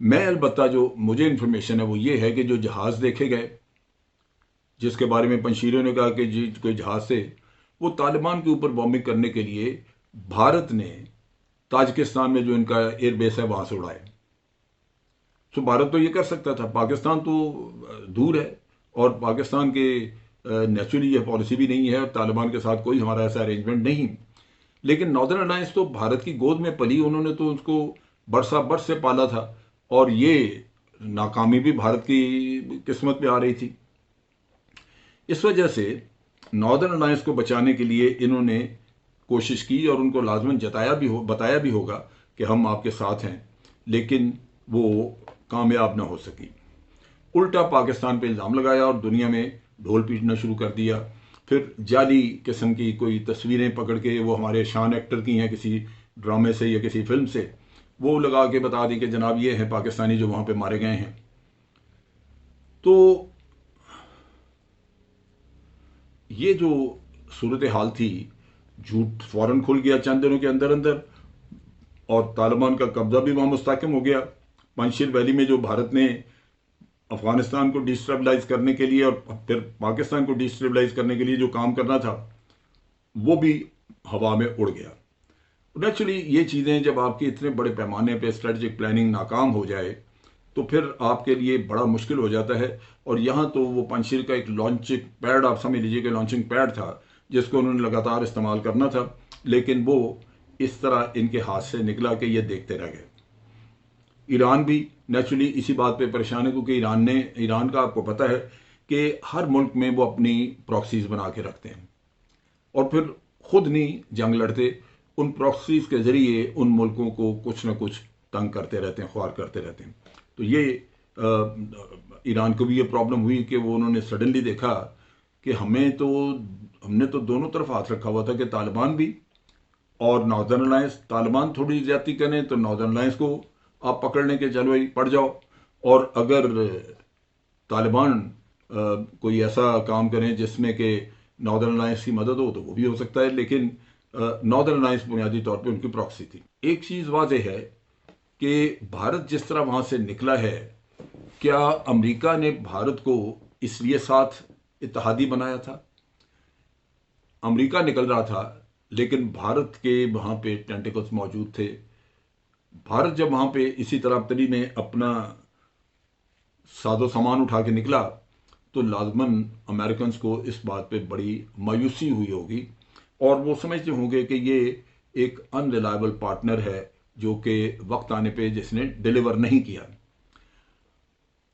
میں البتہ جو مجھے انفارمیشن ہے وہ یہ ہے کہ جو جہاز دیکھے گئے جس کے بارے میں پنشیروں نے کہا کہ جی کوئی جہاز سے، وہ طالبان کے اوپر بامبنگ کرنے کے لیے بھارت نے تاجکستان میں جو ان کا ایئر بیس ہے وہاں سے اڑائے. تو بھارت تو یہ کر سکتا تھا، پاکستان تو دور ہے، اور پاکستان کے نیچرلی یہ پالیسی بھی نہیں ہے، اور طالبان کے ساتھ کوئی ہمارا ایسا ارینجمنٹ نہیں. لیکن ناردرن الائنس تو بھارت کی گود میں پلی، انہوں نے تو اس کو برسا برس سے پالا تھا، اور یہ ناکامی بھی بھارت کی قسمت میں آ رہی تھی. اس وجہ سے ناردرن الائنس کو بچانے کے لیے انہوں نے کوشش کی، اور ان کو لازماً بتایا بھی ہوگا کہ ہم آپ کے ساتھ ہیں، لیکن وہ کامیاب نہ ہو سکی. الٹا پاکستان پہ الزام لگایا اور دنیا میں ڈھول پیٹنا شروع کر دیا. پھر جعلی قسم کی کوئی تصویریں پکڑ کے، وہ ہمارے شان ایکٹر کی ہیں کسی ڈرامے سے یا کسی فلم سے، وہ لگا کے بتا دی کہ جناب یہ ہیں پاکستانی جو وہاں پہ مارے گئے ہیں. تو یہ جو صورتحال تھی، جھوٹ فوراً کھل گیا چند دنوں کے اندر اندر، اور طالبان کا قبضہ بھی وہاں مستحکم ہو گیا. پنجشیر ویلی میں جو بھارت نے افغانستان کو ڈیسٹیبلائز کرنے کے لیے اور پھر پاکستان کو ڈیسٹیبلائز کرنے کے لیے جو کام کرنا تھا، وہ بھی ہوا میں اڑ گیا. نیچرلی یہ چیزیں جب آپ کی اتنے بڑے پیمانے پہ اسٹریٹجک پلاننگ ناکام ہو جائے تو پھر آپ کے لیے بڑا مشکل ہو جاتا ہے. اور یہاں تو وہ پنجشیر کا ایک لانچنگ پیڈ، آپ سمجھ لیجئے کہ لانچنگ پیڈ تھا جس کو انہوں نے لگاتار استعمال کرنا تھا، لیکن وہ اس طرح ان کے ہاتھ سے نکلا کہ یہ دیکھتے رہ گئے. ایران بھی نیچرلی اسی بات پہ پریشان ہے، کیونکہ ایران کا آپ کو پتہ ہے کہ ہر ملک میں وہ اپنی پراکسیز بنا کے رکھتے ہیں، اور پھر خود نہیں جنگ لڑتے، ان پراکسیز کے ذریعے ان ملکوں کو کچھ نہ کچھ تنگ کرتے رہتے ہیں، خوار کرتے رہتے ہیں. تو یہ ایران کو بھی یہ پرابلم ہوئی کہ وہ انہوں نے سڈنلی دیکھا کہ ہم نے تو دونوں طرف ہاتھ رکھا ہوا تھا، کہ طالبان بھی اور ناردرن الائنس. طالبان تھوڑی زیادتی کریں تو ناردرن الائنس کو آپ پکڑ لیں کہ چلو بھائی پڑ جاؤ، اور اگر طالبان کوئی ایسا کام کریں جس میں کہ ناردرن الائنس کی مدد ہو تو وہ بھی ہو سکتا ہے. لیکن ناردرن الائنس بنیادی طور پہ ان کی پراکسی تھی. ایک چیز واضح ہے کہ بھارت جس طرح وہاں سے نکلا ہے، کیا امریکہ نے بھارت کو اس لیے ساتھ اتحادی بنایا تھا؟ امریکہ نکل رہا تھا، لیکن بھارت کے وہاں پہ ٹینٹیکلز موجود تھے. بھارت جب وہاں پہ اسی طرح تری میں اپنا ساز و سامان اٹھا کے نکلا تو لازماً امریکنز کو اس بات پہ بڑی مایوسی ہوئی ہوگی، اور وہ سمجھتے ہوں گے کہ یہ ایک ان ریلائبل پارٹنر ہے جو کہ وقت آنے پہ جس نے ڈیلیور نہیں کیا.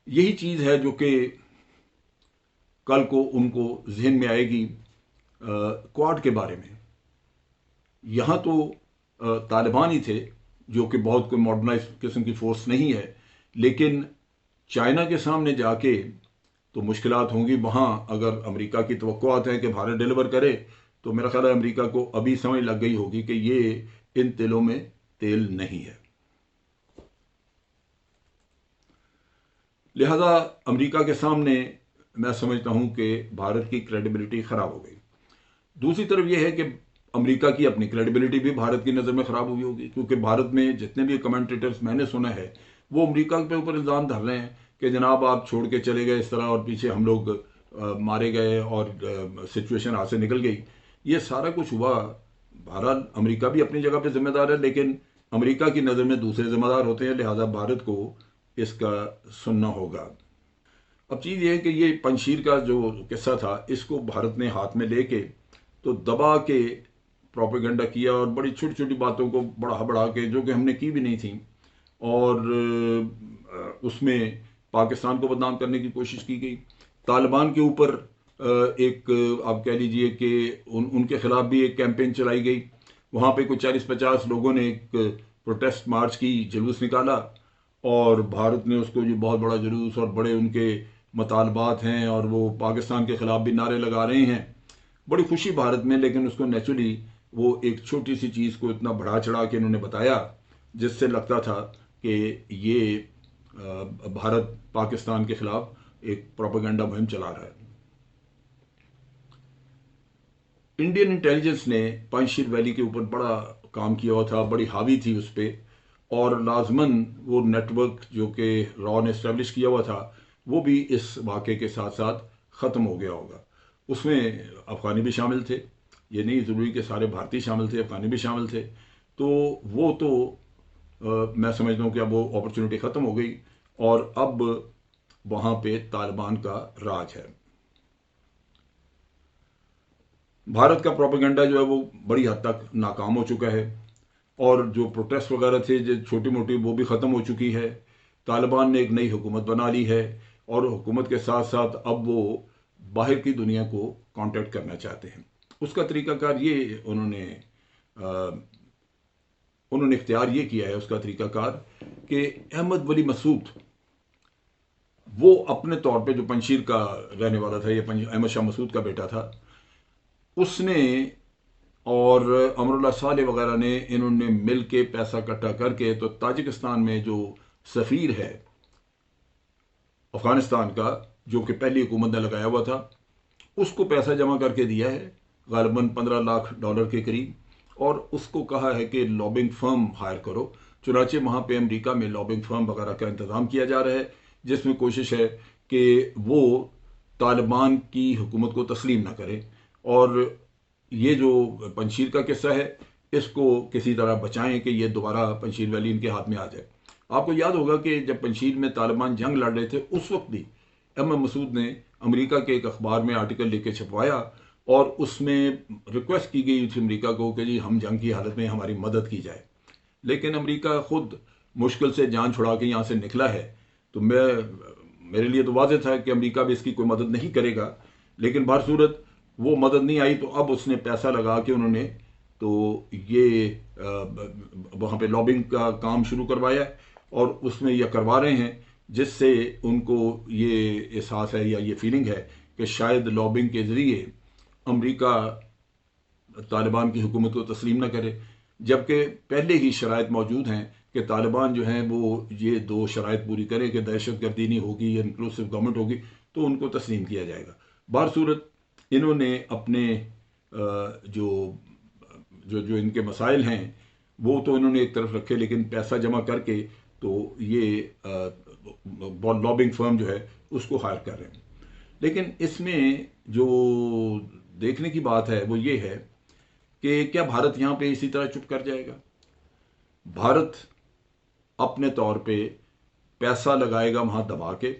یہی چیز ہے جو کہ کل کو ان کو ذہن میں آئے گی کواد کے بارے میں. یہاں تو طالبان ہی تھے جو کہ بہت کوئی ماڈرنائز قسم کی فورس نہیں ہے، لیکن چائنا کے سامنے جا کے تو مشکلات ہوں گی. وہاں اگر امریکہ کی توقعات ہیں کہ بھارت ڈیلیور کرے تو میرا خیال ہے امریکہ کو ابھی سمجھ لگ گئی ہوگی کہ یہ ان تلوں میں تیل نہیں ہے. لہذا امریکہ کے سامنے میں سمجھتا ہوں کہ بھارت کی کریڈیبلٹی خراب ہو گئی. دوسری طرف یہ ہے کہ امریکہ کی اپنی کریڈیبلٹی بھی بھارت کی نظر میں خراب ہوئی ہوگی، کیونکہ بھارت میں جتنے بھی کمنٹیٹرز میں نے سنا ہے وہ امریکہ کے اوپر الزام دھر رہے ہیں کہ جناب آپ چھوڑ کے چلے گئے اس طرح، اور پیچھے ہم لوگ مارے گئے اور سچویشن ہاتھ سے نکل گئی. یہ سارا کچھ ہوا. بہرحال امریکہ بھی اپنی جگہ پہ ذمہ دار ہے، لیکن امریکہ کی نظر میں دوسرے ذمہ دار ہوتے ہیں، لہذا بھارت کو اس کا سننا ہوگا. اب چیز یہ ہے کہ یہ پنشیر کا جو قصہ تھا اس کو بھارت نے ہاتھ میں لے کے تو دبا کے پروپیگنڈا کیا، اور بڑی چھوٹی چھوٹی باتوں کو بڑھا بڑھا کے، جو کہ ہم نے کی بھی نہیں تھیں، اور اس میں پاکستان کو بدنام کرنے کی کوشش کی گئی. طالبان کے اوپر ایک آپ کہہ لیجئے کہ ان کے خلاف بھی ایک کیمپین چلائی گئی. وہاں پہ کچھ 40-50 لوگوں نے ایک پروٹیسٹ مارچ کی، جلوس نکالا، اور بھارت نے اس کو جو بہت بڑا جلوس اور بڑے ان کے مطالبات ہیں، اور وہ پاکستان کے خلاف بھی نعرے لگا رہے ہیں، بڑی خوشی بھارت میں. لیکن اس کو نیچرلی وہ ایک چھوٹی سی چیز کو اتنا بڑھا چڑھا کے انہوں نے بتایا جس سے لگتا تھا کہ یہ بھارت پاکستان کے خلاف ایک پروپیگنڈا مہم چلا رہا ہے. انڈین انٹیلیجنس نے پنجشیر ویلی کے اوپر بڑا کام کیا ہوا تھا، بڑی حاوی تھی اس پہ، اور لازماً وہ نیٹ ورک جو کہ را نے اسٹیبلش کیا ہوا تھا وہ بھی اس واقعے کے ساتھ ساتھ ختم ہو گیا ہوگا. اس میں افغانی بھی شامل تھے، یہ نہیں ضروری کہ سارے بھارتی شامل تھے، افغانی بھی شامل تھے. تو وہ تو میں سمجھتا ہوں کہ اب وہ اپرچونٹی ختم ہو گئی اور اب وہاں پہ طالبان کا راج ہے. بھارت کا پروپیگنڈا جو ہے وہ بڑی حد تک ناکام ہو چکا ہے، اور جو پروٹیسٹ وغیرہ تھے جو چھوٹی موٹی وہ بھی ختم ہو چکی ہے. طالبان نے ایک نئی حکومت بنا لی ہے، اور حکومت کے ساتھ ساتھ اب وہ باہر کی دنیا کو کانٹیکٹ کرنا چاہتے ہیں. اس کا طریقہ کار یہ انہوں نے اختیار یہ کیا ہے، اس کا طریقہ کار کہ احمد ولی مسعود وہ اپنے طور پہ جو پنجشیر کا رہنے والا تھا، یہ احمد شاہ مسعود کا بیٹا تھا، اس نے اور امر اللہ صالح وغیرہ نے انہوں نے مل کے پیسہ اکٹھا کر کے تو تاجکستان میں جو سفیر ہے افغانستان کا، جو کہ پہلی حکومت نے لگایا ہوا تھا، اس کو پیسہ جمع کر کے دیا ہے، غالباً $15 لاکھ کے قریب. اور اس کو کہا ہے کہ لابنگ فرم ہائر کرو. چنانچہ وہاں پہ امریکہ میں لابنگ فرم وغیرہ کا انتظام کیا جا رہا ہے، جس میں کوشش ہے کہ وہ طالبان کی حکومت کو تسلیم نہ کرے، اور یہ جو پنجشیر کا قصہ ہے اس کو کسی طرح بچائیں کہ یہ دوبارہ پنجشیر ویلی ان کے ہاتھ میں آ جائے. آپ کو یاد ہوگا کہ جب پنجشیر میں طالبان جنگ لڑ رہے تھے اس وقت بھی احمد مسعود نے امریکہ کے ایک اخبار میں آرٹیکل لکھ کے چھپوایا، اور اس میں ریکویسٹ کی گئی تھی امریکہ کو کہ جی ہم جنگ کی حالت میں ہماری مدد کی جائے. لیکن امریکہ خود مشکل سے جان چھڑا کے یہاں سے نکلا ہے. تو میرے لیے تو واضح تھا کہ امریکہ بھی اس کی کوئی مدد نہیں کرے گا، لیکن بہر صورت وہ مدد نہیں آئی. تو اب اس نے پیسہ لگا کے انہوں نے تو یہ وہاں پہ لابنگ کا کام شروع کروایا، اور اس میں یہ کروا رہے ہیں جس سے ان کو یہ احساس ہے یا یہ فیلنگ ہے کہ شاید لابنگ کے ذریعے امریکہ طالبان کی حکومت کو تسلیم نہ کرے، جبکہ پہلے ہی شرائط موجود ہیں کہ طالبان جو ہیں وہ یہ دو شرائط پوری کریں کہ دہشت گردی نہیں ہوگی، انکلوسیو گورنمنٹ ہوگی، تو ان کو تسلیم کیا جائے گا. بہر صورت انہوں نے اپنے جو جو جو ان کے مسائل ہیں وہ تو انہوں نے ایک طرف رکھے، لیکن پیسہ جمع کر کے تو یہ لابنگ فرم جو ہے اس کو ہائر کر رہے ہیں. لیکن اس میں جو دیکھنے کی بات ہے وہ یہ ہے کہ کیا بھارت یہاں پہ اسی طرح چپ کر جائے گا؟ بھارت اپنے طور پہ پیسہ لگائے گا وہاں دبا کے،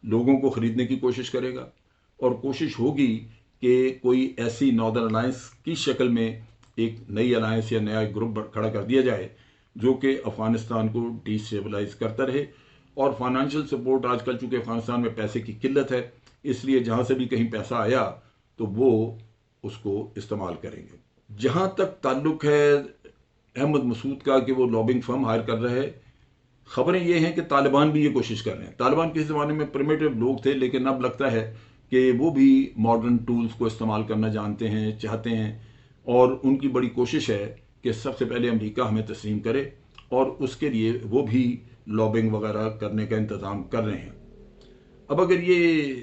لوگوں کو خریدنے کی کوشش کرے گا، اور کوشش ہوگی کہ کوئی ایسی ناردرن الائنس کی شکل میں ایک نئی الائنس یا نیا گروپ کھڑا کر دیا جائے جو کہ افغانستان کو ڈی اسٹیبلائز کرتا رہے. اور فائنانشیل سپورٹ آج کل چونکہ افغانستان میں پیسے کی قلت ہے، اس لیے جہاں سے بھی کہیں پیسہ آیا تو وہ اس کو استعمال کریں گے. جہاں تک تعلق ہے احمد مسعود کا کہ وہ لابنگ فرم ہائر کر رہے ہیں، خبریں یہ ہیں کہ طالبان بھی یہ کوشش کر رہے ہیں. طالبان کسی زمانے میں پرمیٹیو لوگ تھے، لیکن اب لگتا ہے کہ وہ بھی ماڈرن ٹولز کو استعمال کرنا جانتے ہیں، چاہتے ہیں، اور ان کی بڑی کوشش ہے کہ سب سے پہلے امریکہ ہمیں تسلیم کرے، اور اس کے لیے وہ بھی لابنگ وغیرہ کرنے کا انتظام کر رہے ہیں. اب اگر یہ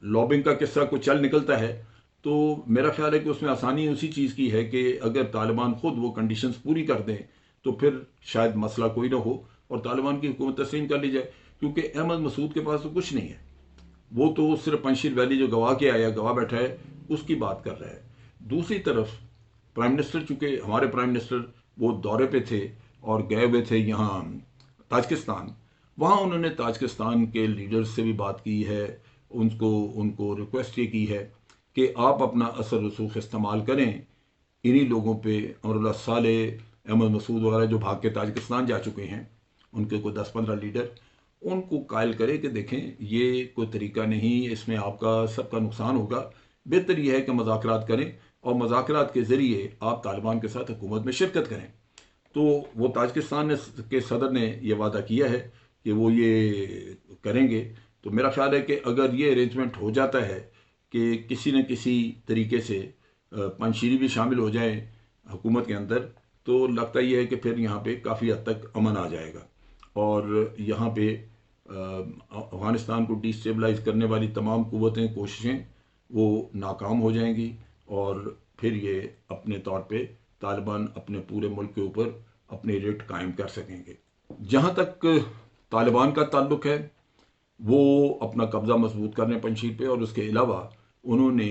لابنگ کا قصہ کو چل نکلتا ہے تو میرا خیال ہے کہ اس میں آسانی اسی چیز کی ہے کہ اگر طالبان خود وہ کنڈیشنز پوری کر دیں تو پھر شاید مسئلہ کوئی نہ ہو اور طالبان کی حکومت تسلیم کر لی جائے، کیونکہ احمد مسعود کے پاس تو کچھ نہیں ہے. وہ تو صرف پنجشیر ویلی جو گوا کے آیا، گوا بیٹھا ہے، اس کی بات کر رہا ہے. دوسری طرف پرائم منسٹر، چونکہ ہمارے پرائم منسٹر وہ دورے پہ تھے اور گئے ہوئے تھے یہاں تاجکستان، وہاں انہوں نے تاجکستان کے لیڈرز سے بھی بات کی ہے، ان کو ریکویسٹ یہ کی ہے کہ آپ اپنا اثر رسوخ استعمال کریں انہی لوگوں پہ. امر اللہ صالح، احمد مسعود وغیرہ جو بھاگ کے تاجکستان جا چکے ہیں، ان کے کوئی 10-15 لیڈر، ان کو قائل کرے کہ دیکھیں یہ کوئی طریقہ نہیں، اس میں آپ کا سب کا نقصان ہوگا. بہتر یہ ہے کہ مذاکرات کریں، اور مذاکرات کے ذریعے آپ طالبان کے ساتھ حکومت میں شرکت کریں. تو وہ تاجکستان کے صدر نے یہ وعدہ کیا ہے کہ وہ یہ کریں گے. تو میرا خیال ہے کہ اگر یہ ارینجمنٹ ہو جاتا ہے کہ کسی نہ کسی طریقے سے پنجشیری بھی شامل ہو جائیں حکومت کے اندر، تو لگتا یہ ہے کہ پھر یہاں پہ کافی حد تک امن آ جائے گا، اور یہاں پہ افغانستان کو ڈی اسٹیبلائز کرنے والی تمام قوتیں، کوششیں وہ ناکام ہو جائیں گی، اور پھر یہ اپنے طور پہ طالبان اپنے پورے ملک کے اوپر اپنے ریٹ قائم کر سکیں گے۔ جہاں تک طالبان کا تعلق ہے، وہ اپنا قبضہ مضبوط کر رہے ہیں پنجشیر پہ، اور اس کے علاوہ انہوں نے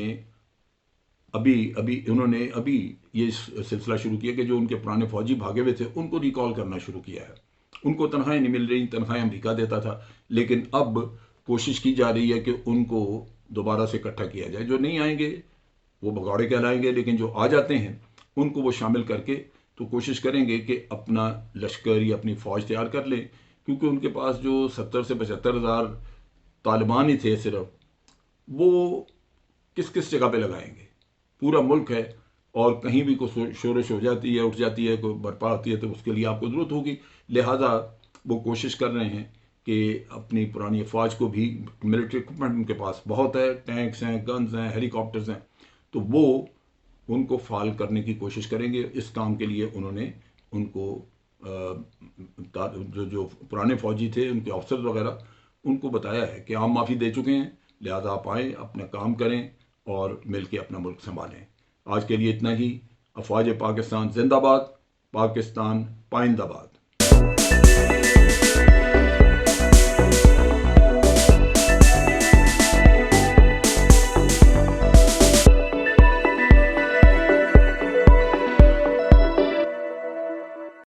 ابھی یہ سلسلہ شروع کیا کہ جو ان کے پرانے فوجی بھاگے ہوئے تھے ان کو ریکال کرنا شروع کیا ہے۔ ان کو تنخواہیں نہیں مل رہی، تنخواہیں امریکہ دیتا تھا، لیکن اب کوشش کی جا رہی ہے کہ ان کو دوبارہ سے اکٹھا کیا جائے۔ جو نہیں آئیں گے وہ بھگوڑے کہلائیں گے، لیکن جو آ جاتے ہیں ان کو وہ شامل کر کے تو کوشش کریں گے کہ اپنا لشکر یا اپنی فوج تیار کر لیں، کیونکہ ان کے پاس جو 70 سے 75 ہزار طالبان ہی تھے صرف، وہ کس کس جگہ پہ لگائیں گے؟ پورا ملک ہے، اور کہیں بھی کوئی شورش ہو جاتی ہے، اٹھ جاتی ہے، کوئی برپا ہوتی ہے، تو اس کے لیے آپ کو ضرورت ہوگی۔ لہٰذا وہ کوشش کر رہے ہیں کہ اپنی پرانی افواج کو بھی، ملٹری اکوپمنٹ ان کے پاس بہت ہے، ٹینکس ہیں، گنز ہیں، ہیلی کاپٹرز ہیں، تو وہ ان کو فعال کرنے کی کوشش کریں گے۔ اس کام کے لیے انہوں نے ان کو جو پرانے فوجی تھے، ان کے آفسر وغیرہ، ان کو بتایا ہے کہ عام معافی دے چکے ہیں، لہذا آپ آئیں، اپنا کام کریں اور مل کے اپنا ملک سنبھالیں۔ آج کے لیے اتنا ہی۔ افواج پاکستان زندہ باد، پاکستان پائندہ باد۔